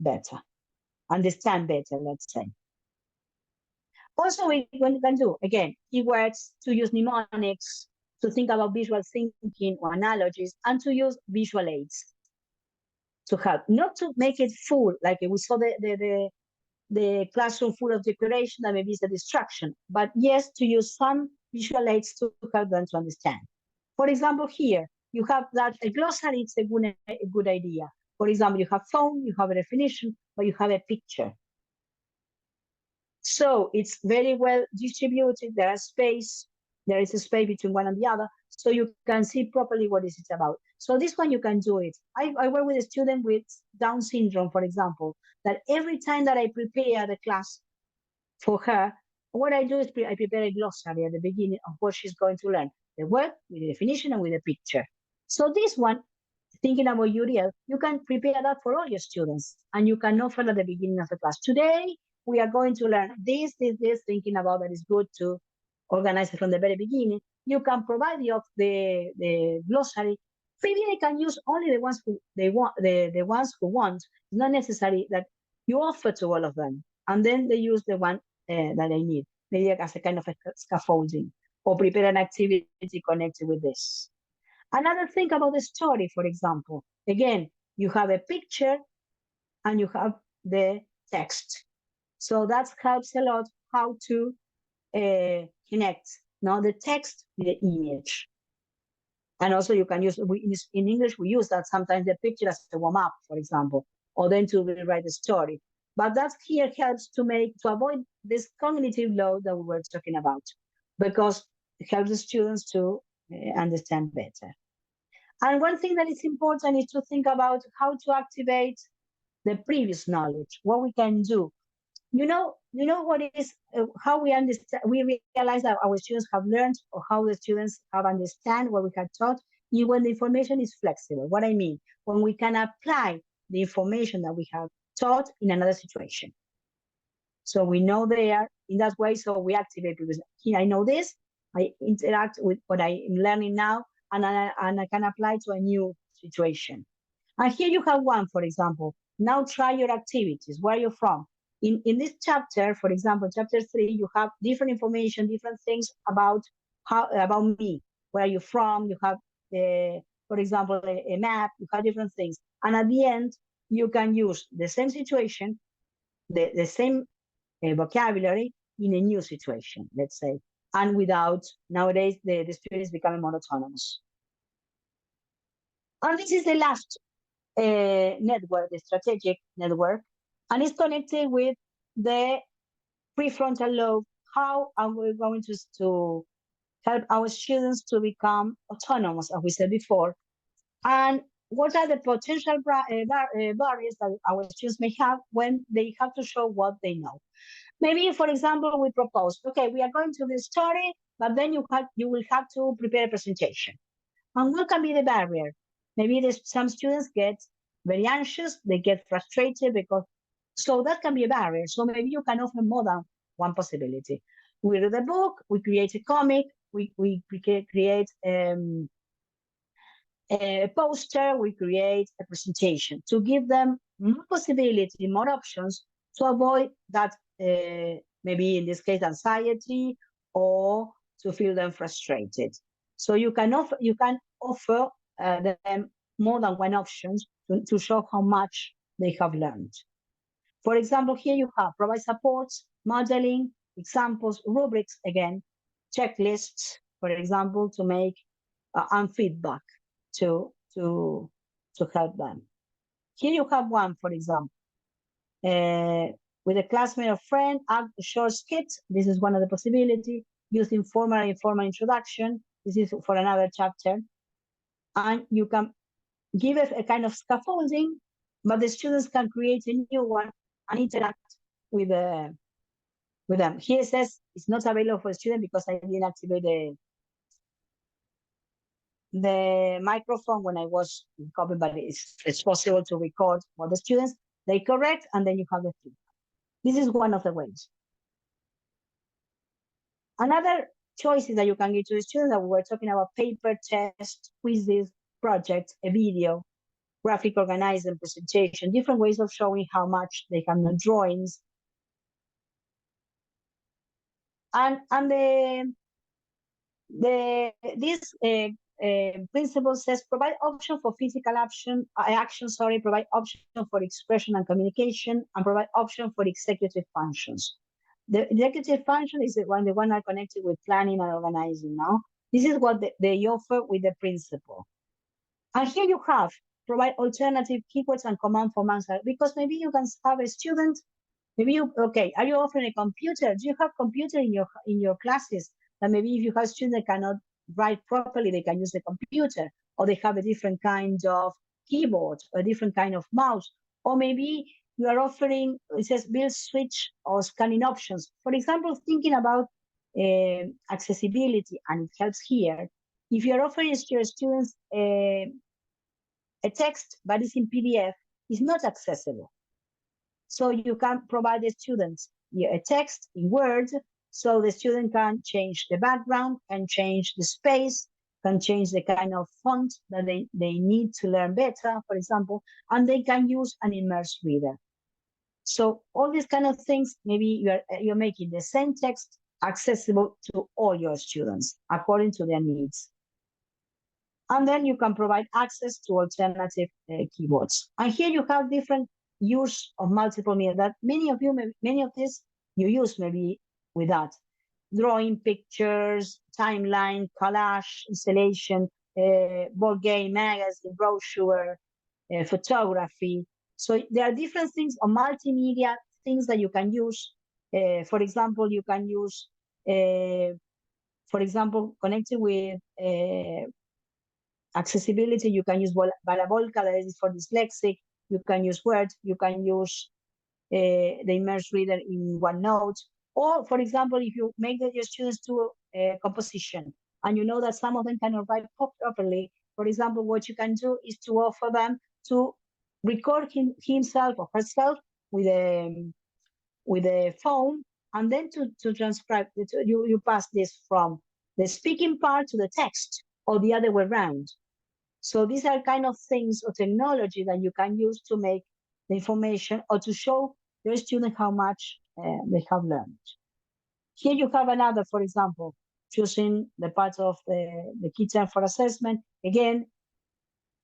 better, understand better, let's say. Also, we can do, again, keywords, to use mnemonics, to think about visual thinking or analogies, and to use visual aids to help. Not to make it full, like we saw the classroom full of decoration that maybe is a distraction, but yes, to use some visual aids to help them to understand. For example, here, you have that a glossary is a good idea. For example, you have phone, you have a definition, but you have a picture. So it's very well distributed. There is a space between one and the other, so you can see properly what is it about. So this one you can do it. I work with a student with Down syndrome, for example, that every time that I prepare the class for her, what I do is I prepare a glossary at the beginning of what she's going to learn, the word with the definition and with the picture. So this one, thinking about Uriel, you can prepare that for all your students, and you can offer at the beginning of the class. Today, we are going to learn this, thinking about that is good to organize it from the very beginning. You can provide the glossary. Maybe they can use only the ones who they want, the ones who want. It's not necessary that you offer to all of them, and then they use the one that they need, maybe as a kind of a scaffolding, or prepare an activity connected with this. Another thing about the story, for example, again, you have a picture and you have the text. So that helps a lot how to connect now the text with the image. And also you can use, in English, we use that sometimes the picture as a warm up, for example, or then to rewrite the story. But that here helps to avoid this cognitive load that we were talking about, because it helps the students to understand better. And one thing that is important is to think about how to activate the previous knowledge, what we can do. You know what is how we understand. We realize that our students have learned, or how the students have understand what we have taught. When the information is flexible. What I mean, when we can apply the information that we have taught in another situation. So we know they are in that way. So we activate, because here I know this. I interact with what I am learning now, and I can apply to a new situation. And here you have one, for example. Now try your activities. Where are you from? In this chapter, for example, chapter 3, you have different information, different things about me. Where are you from? You have, for example, a map. You have different things. And at the end, you can use the same situation, the same vocabulary in a new situation, let's say. And without, nowadays, the student is becoming more autonomous. And this is the last network, the strategic network, and it's connected with the prefrontal lobe. How are we going to help our students to become autonomous, as we said before. And what are the potential barriers that our students may have when they have to show what they know? Maybe, for example, we propose, okay, we are going to this story, but then you will have to prepare a presentation. And what can be the barrier? Maybe some students get very anxious, they get frustrated because, so that can be a barrier. So maybe you can offer more than one possibility. We read a book, we create a comic, we create a poster, we create a presentation to give them more possibility, more options to avoid that, maybe in this case, anxiety, or to feel them frustrated. So you can offer them more than one options to show how much they have learned. For example, here you have provide supports, modeling, examples, rubrics again, checklists, for example, to make and feedback to help them. Here you have one, for example, with a classmate or friend, act a short skit. This is one of the possibilities. Use informal and informal introduction. This is for another chapter. And you can give it a kind of scaffolding, but the students can create a new one and interact with them. Here it says it's not available for the student because I didn't activate the microphone when I was copying, but it's possible to record for the students. They correct, and then you have the feedback. This is one of the ways. Another choices that you can give to the students that we were talking about: paper, test, quizzes, projects, a video, graphic organizing, presentation, different ways of showing how much they can know, drawings. And this principle says provide option for physical action, provide option for expression and communication, and provide option for executive functions. The executive function is the one are connected with planning and organizing. Now, this is what they offer with the principle. And here you have provide alternative keywords and command for answer, because maybe you can have a student. Maybe are you offering a computer? Do you have computer in your classes? That maybe if you have students that cannot write properly, they can use the computer, or they have a different kind of keyboard, a different kind of mouse, or maybe you are offering, it says build switch or scanning options. For example, thinking about accessibility, and it helps here. If you're offering to your students a text, but it's in PDF, it's not accessible. So you can provide the students a text in Word, so the student can change the background, can change the space, can change the kind of font that they need to learn better, for example, and they can use an immersed reader. So all these kind of things, maybe you're making the same text accessible to all your students according to their needs. And then you can provide access to alternative keyboards. And here you have different use of multiple media that many of these you use maybe with that. Drawing, pictures, timeline, collage, installation, board game, magazine, brochure, photography. So there are different things on multimedia, things that you can use. For example, you can use, connected with accessibility, you can use Balabolka, that is for dyslexic. You can use Word, you can use the immersed reader in OneNote. Or, for example, if you make your students do a composition, and you know that some of them cannot write properly, for example, what you can do is to offer them to record himself or herself with a phone, and then to transcribe. You pass this from the speaking part to the text, or the other way around. So these are kind of things or technology that you can use to make the information or to show your student how much they have learned. Here you have another, for example, choosing the part of the key term for assessment. Again,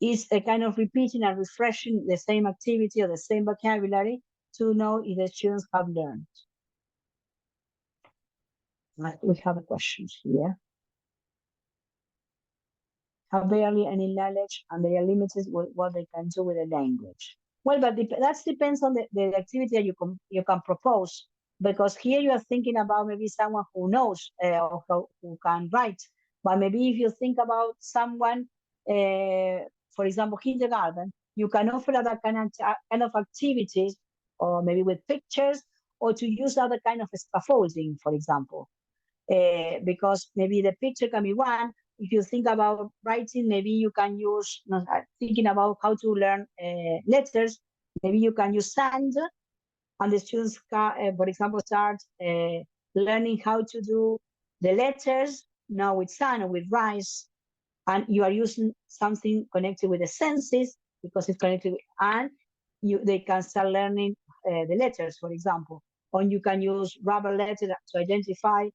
is a kind of repeating and refreshing the same activity or the same vocabulary to know if the students have learned. We have a question here. Have barely any knowledge, and they are limited with what they can do with the language. Well, but that depends on the activity that you can propose. because here you are thinking about maybe someone who knows or who can write. But maybe if you think about someone, for example, kindergarten, you can offer other kind of activities, or maybe with pictures, or to use other kind of scaffolding, for example. Because maybe the picture can be one. If you think about writing, maybe you can use, thinking about how to learn letters, maybe you can use sand, and the students can, for example, start learning how to do the letters now with sand or with rice, and you are using something connected with the senses because it's connected with, and they can start learning the letters, for example. Or you can use rubber letters to identify,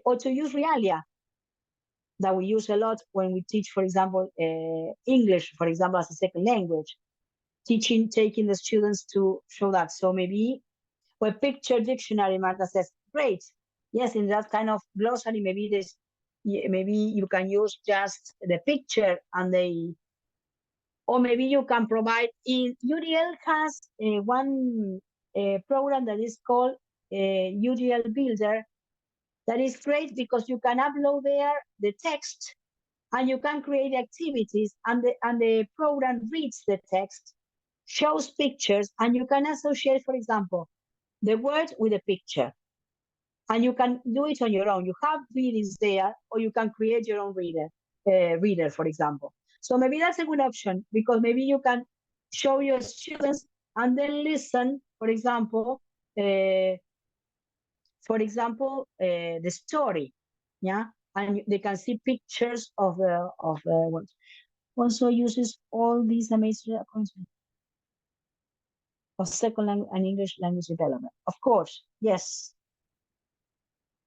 or to use realia that we use a lot when we teach, for example, English, for example, as a second language, taking the students to show that. So maybe a picture dictionary, Marta says, great. Yes, in that kind of glossary, maybe you can use just the picture and or maybe you can provide, UDL has one program that is called UDL Builder. That is great because you can upload there the text and you can create activities, and the program reads the text, shows pictures, and you can associate, for example, the word with a picture. And you can do it on your own. You have readings there, or you can create your own reader, for example. So maybe that's a good option, because maybe you can show your students and then listen, for example, the story, yeah, and they can see pictures of the words. Also uses all these amazing accounts of second language and English language development. Of course, yes.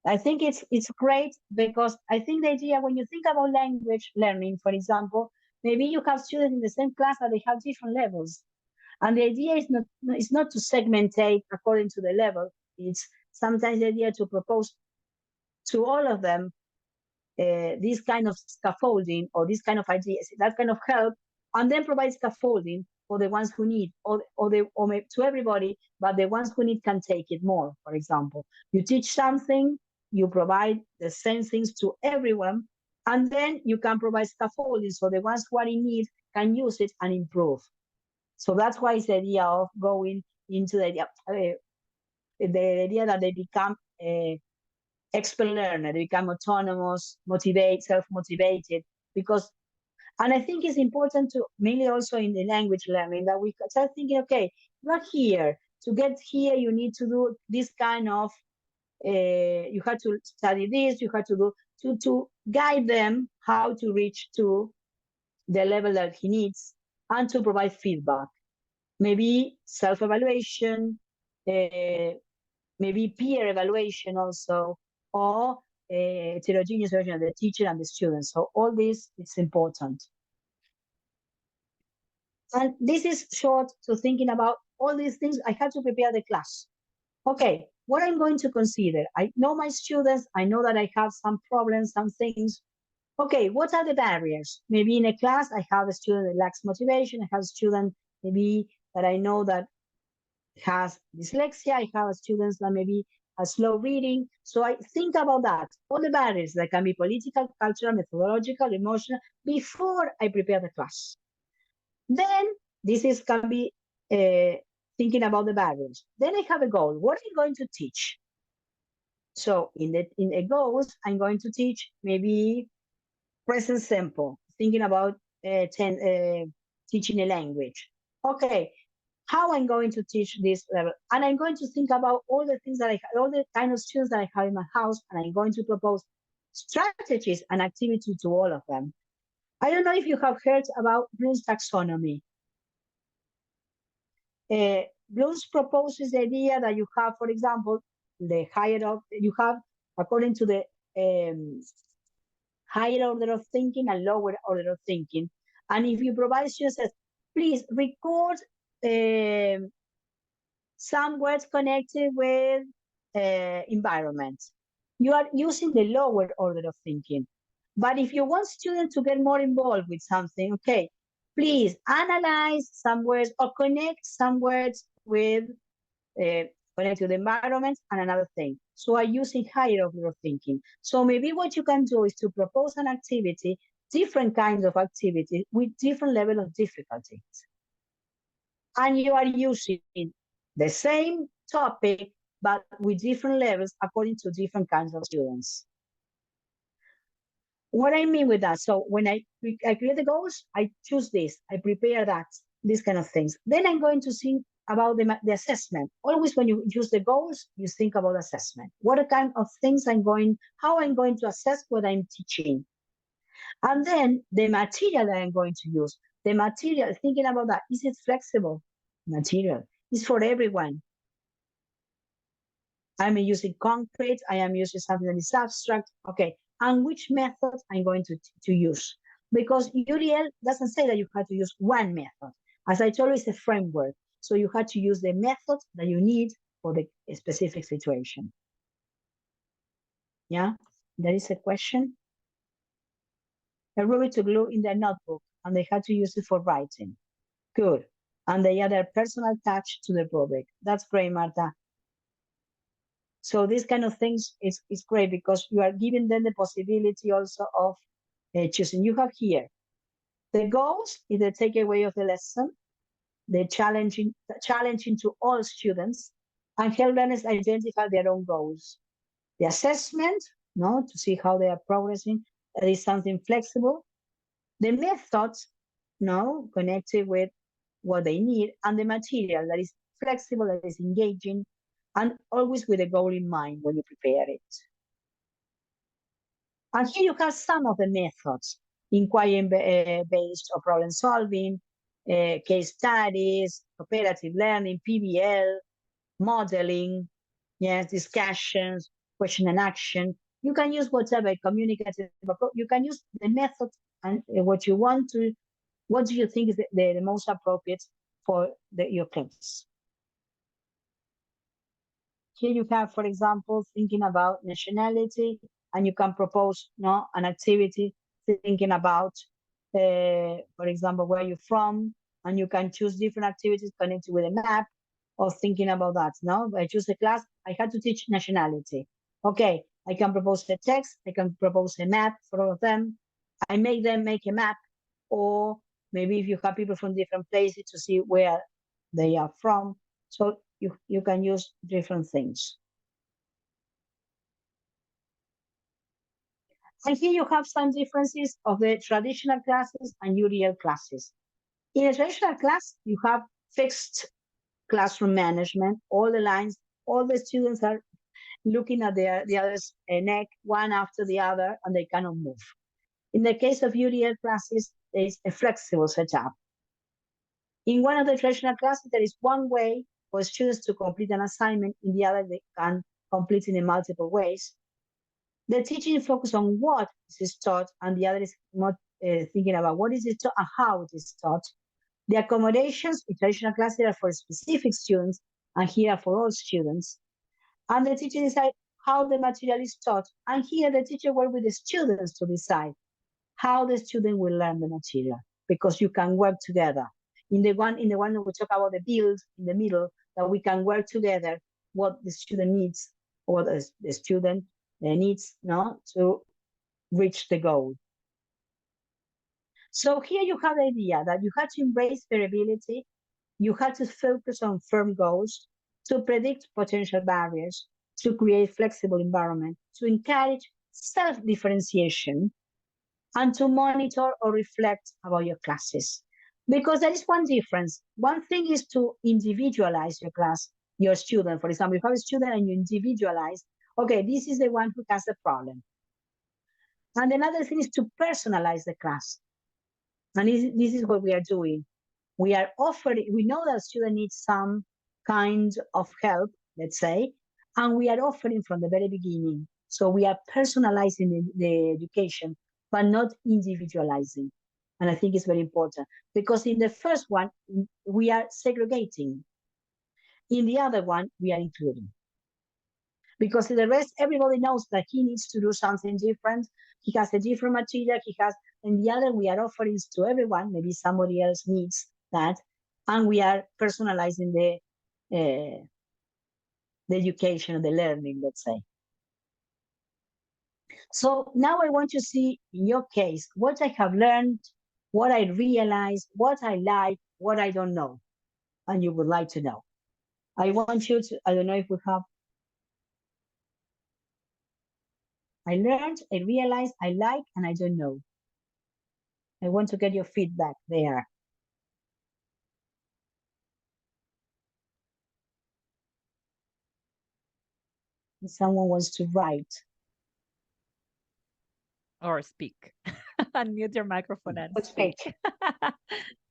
I think it's great, because I think the idea, when you think about language learning, for example, maybe you have students in the same class that they have different levels. And the idea is not to segmentate according to the level. It's sometimes the idea to propose to all of them this kind of scaffolding, or this kind of ideas, that kind of help, and then provide scaffolding for the ones who need, or to everybody, but the ones who need can take it more. For example, you teach something, you provide the same things to everyone, and then you can provide scaffolding so the ones who are in need can use it and improve. So that's why it's the idea of going into the idea that they become expert learner, they become autonomous, self-motivated, and I think it's important to, mainly also in the language learning, that we start thinking, okay, not here, to get here, you need to do this kind of, you have to study this, you have to do, to guide them how to reach to the level that he needs, and to provide feedback. Maybe self-evaluation, maybe peer evaluation also, or heterogeneous version of the teacher and the students. So all this is important. And this is short to thinking about all these things. I had to prepare the class. Okay, what I'm going to consider. I know my students, I know that I have some problems, some things. Okay, what are the barriers? Maybe in a class, I have a student that lacks motivation. I have a student maybe that I know that has dyslexia. I have students that maybe have slow reading. So I think about that, all the barriers that can be political, cultural, methodological, emotional, before I prepare the class. Then can be thinking about the barriers. Then I have a goal. What am I going to teach? So in the goals, I'm going to teach maybe present simple, thinking about teaching a language. Okay, how I'm going to teach this level. And I'm going to think about all the things that all the kind of students that I have in my house, and I'm going to propose strategies and activities to all of them. I don't know if you have heard about Bloom's taxonomy. Bloom's proposes the idea that you have, for example, the higher up, you have, according to the higher order of thinking and lower order of thinking. And if you provide students, please record some words connected with environment. You are using the lower order of thinking. But if you want students to get more involved with something, okay, please analyze some words or connect some words with connect to the environment, and another thing. So I'm using higher order of thinking. So maybe what you can do is to propose an activity, different kinds of activity with different level of difficulties. And you are using the same topic, but with different levels according to different kinds of students. What I mean with that, so when I create the goals, I choose this, I prepare that, these kind of things. Then I'm going to think about the assessment. Always when you use the goals, you think about assessment. What kind of things how I'm going to assess what I'm teaching. And then the material that I'm going to use. The material, thinking about that, is it flexible material? It's for everyone. I'm using concrete, I am using something that is abstract. Okay, and which method I'm going to use. Because UDL doesn't say that you have to use one method. As I told you, it's a framework. So you have to use the method that you need for the specific situation. Yeah, there is a question. A rubric to glue in their notebook, and they had to use it for writing. Good. And they add a personal touch to the rubric. That's great, Marta. So these kind of things is great because you are giving them the possibility also of choosing. You have here the goals is the takeaway of the lesson, the challenging to all students, and help learners identify their own goals. The assessment, no, to see how they are progressing, that is something flexible. The methods, no, connected with what they need, and the material that is flexible, that is engaging, and always with a goal in mind when you prepare it. And here you have some of the methods: inquiry-based or problem solving, case studies, cooperative learning, PBL, modeling, yes, discussions, question and action. You can use whatever, communicative approach. You can use the method and what you want to, what do you think is the most appropriate for your class. Here you have, for example, thinking about nationality, and you can propose an activity thinking about, for example, where you're from, and you can choose different activities connected with a map or thinking about that. I choose a class, I had to teach nationality. Okay, I can propose a text, I can propose a map for all of them. I make them make a map, or maybe if you have people from different places to see where they are from. So you can use different things. And here you have some differences of the traditional classes and UDL classes. In a traditional class, you have fixed classroom management, all the lines, all the students are looking at the other's neck, one after the other, and they cannot move. In the case of UDL classes, there is a flexible setup. In one of the traditional classes, there is one way for students to complete an assignment. In the other, they can complete it in multiple ways. The teaching focus on what is taught, and the other is not thinking about what is it taught and how it is taught. The accommodations in traditional classes are for specific students, and here are for all students. And the teacher decides how the material is taught, and here the teacher works with the students to decide how the student will learn the material, because you can work together. In the one that we talk about the build in the middle, that we can work together what the student needs, or the student needs to reach the goal. So here you have the idea that you have to embrace variability, you have to focus on firm goals, to predict potential barriers, to create flexible environment, to encourage self-differentiation, and to monitor or reflect about your classes. Because there is one difference. One thing is to individualize your class, your student. For example, you have a student and you individualize, okay, this is the one who has the problem. And another thing is to personalize the class. And this is what we are doing. We are offering, we know that a student needs some kind of help, let's say, and we are offering from the very beginning. So we are personalizing the education, but not individualizing. And I think it's very important, because in the first one, we are segregating. In the other one, we are including. Because in the rest, everybody knows that he needs to do something different. He has a different material. And the other, we are offering to everyone. Maybe somebody else needs that. And we are personalizing the education, the learning, let's say. So now I want to see in your case what I have learned, what I realized, what I like, what I don't know, and you would like to know. I want you to, I don't know if we have, I learned, I realized, I like, and I don't know. I want to get your feedback there. If someone wants to write. Or speak. Unmute your microphone and Good speak. speak.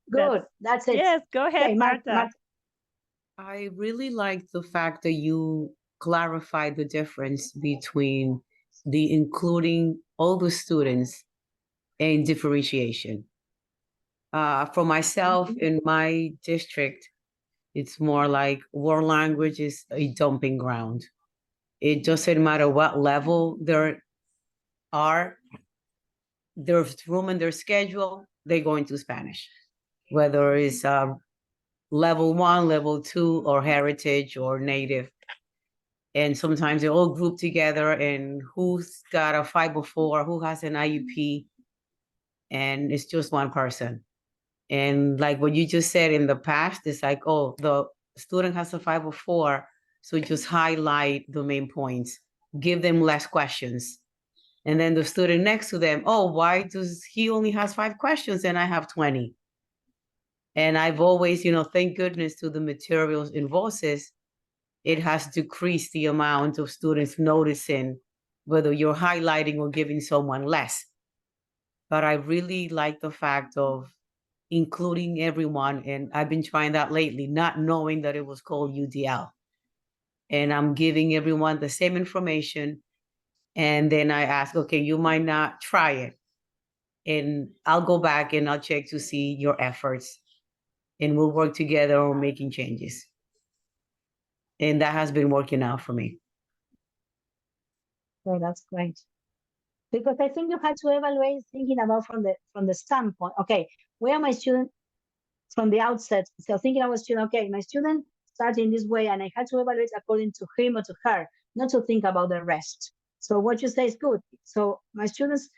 Good. That's it. Yes, go ahead, Okay, Marta. I really like the fact that you clarified the difference between the including all the students and differentiation. For myself, in my district, it's more like world language is a dumping ground. It doesn't matter what level there are, there's room in their schedule, they go into Spanish, whether it's level 1, level 2, or heritage or native. And sometimes they're all grouped together, and who's got a 504, who has an IUP, and it's just one person. And like what you just said in the past, it's like, oh, the student has a 504, so just highlight the main points, give them less questions. And then the student next to them, oh, why does he only has 5 questions and I have 20? And I've always, thank goodness to the materials in Voices, it has decreased the amount of students noticing whether you're highlighting or giving someone less. But I really like the fact of including everyone. And I've been trying that lately, not knowing that it was called UDL. And I'm giving everyone the same information. And then I ask, okay, you might not try it. And I'll go back and I'll check to see your efforts. And we'll work together on making changes. And that has been working out for me. So that's great. Because I think you had to evaluate thinking about from the standpoint, okay, where are my students from the outset? So thinking about student, okay, my student started in this way, and I had to evaluate according to him or to her, not to think about the rest. So what you say is good. So my students,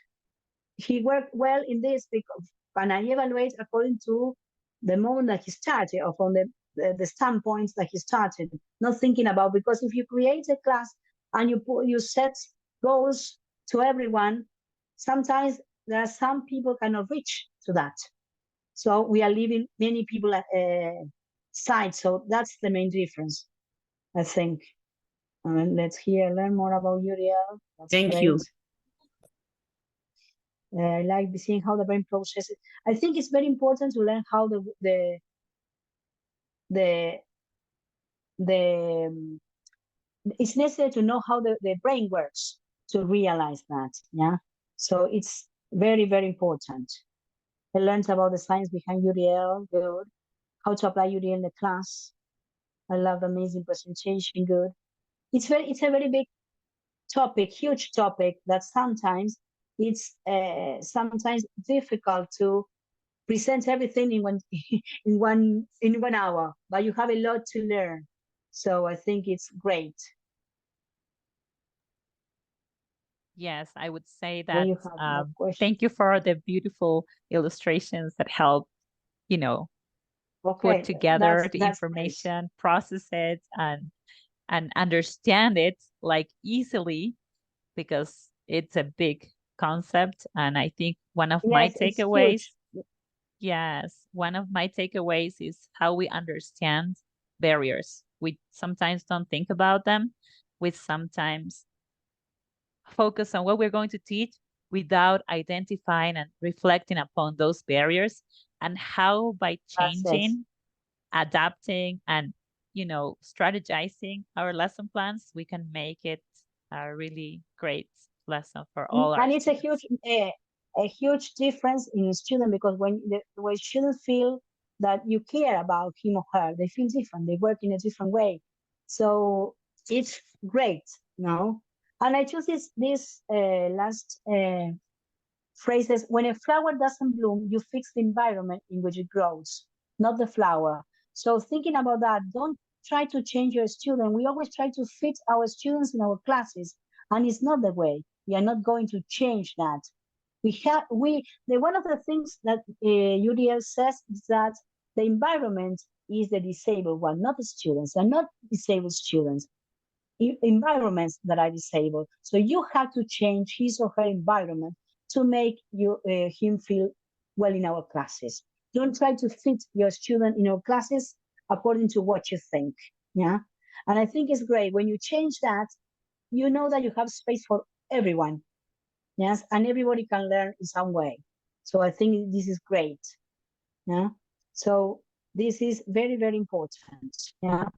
he worked well in this because, and I evaluate according to the moment that he started, or from the standpoints that he started, not thinking about, because if you create a class and you set goals to everyone, sometimes there are some people cannot reach to that. So we are leaving many people side. So that's the main difference, I think. Let's learn more about Uriel. That's Thank great. you. I like seeing how the brain processes. I think it's very important to learn how it's necessary to know how the brain works to realize that. Yeah. So it's very, very important. I learned about the science behind UDL, good. How to apply UDL in the class. I love the amazing presentation, good. It's a very big topic, huge topic that sometimes it's sometimes difficult to present everything in one in 1 hour, but you have a lot to learn. So I think it's great. Yes, I would say There that you have more questions. thank you for the beautiful illustrations that help, Okay, put together the that's information, process it, and understand it like easily, because it's a big concept. And I think one of my yes, it's takeaways, huge. yes, one of my takeaways is how we understand barriers. We sometimes don't think about them. We sometimes focus on what we're going to teach without identifying and reflecting upon those barriers, and how by That's it. changing, adapting, and strategizing our lesson plans, we can make it a really great lesson for all our And it's students. a huge difference in a student, because when students feel that you care about him or her, they feel different. They work in a different way. So it's great, no? And I choose this last phrases. When a flower doesn't bloom, you fix the environment in which it grows, not the flower. So thinking about that, don't try to change your student. We always try to fit our students in our classes, and it's not the way. We are not going to change that. One of the things that UDL says is that the environment is the disabled one, not the students. They're not disabled students. Environments that are disabled. So you have to change his or her environment to make him feel well in our classes. Don't try to fit your student in your classes according to what you think. Yeah. And I think it's great when you change that, you know that you have space for everyone. Yes. And everybody can learn in some way. So I think this is great. Yeah. So this is very, very important. Yeah.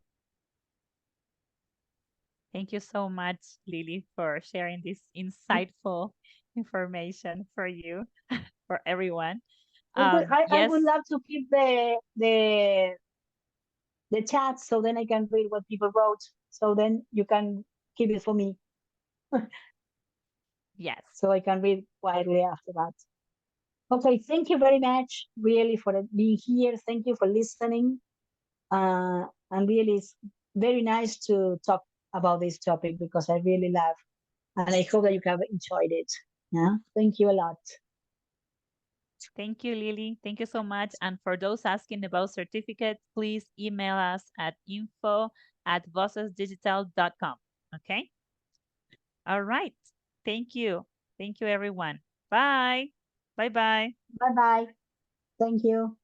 Thank you so much, Lily, for sharing this insightful information for you, for everyone. I Yes, would love to keep the chat so then I can read what people wrote. So then you can keep it for me yes. so I can read quietly after that. Okay, thank you very much, really, for being here. Thank you for listening. And really, it's very nice to talk about this topic because I really love, and I hope that you have enjoyed it. Yeah, thank you a lot. Thank you, Lily. Thank you so much. And for those asking about certificates, please email us at info@vocesdigital.com. Okay. All right. Thank you. Thank you, everyone. Bye. Bye bye. Bye bye. Thank you.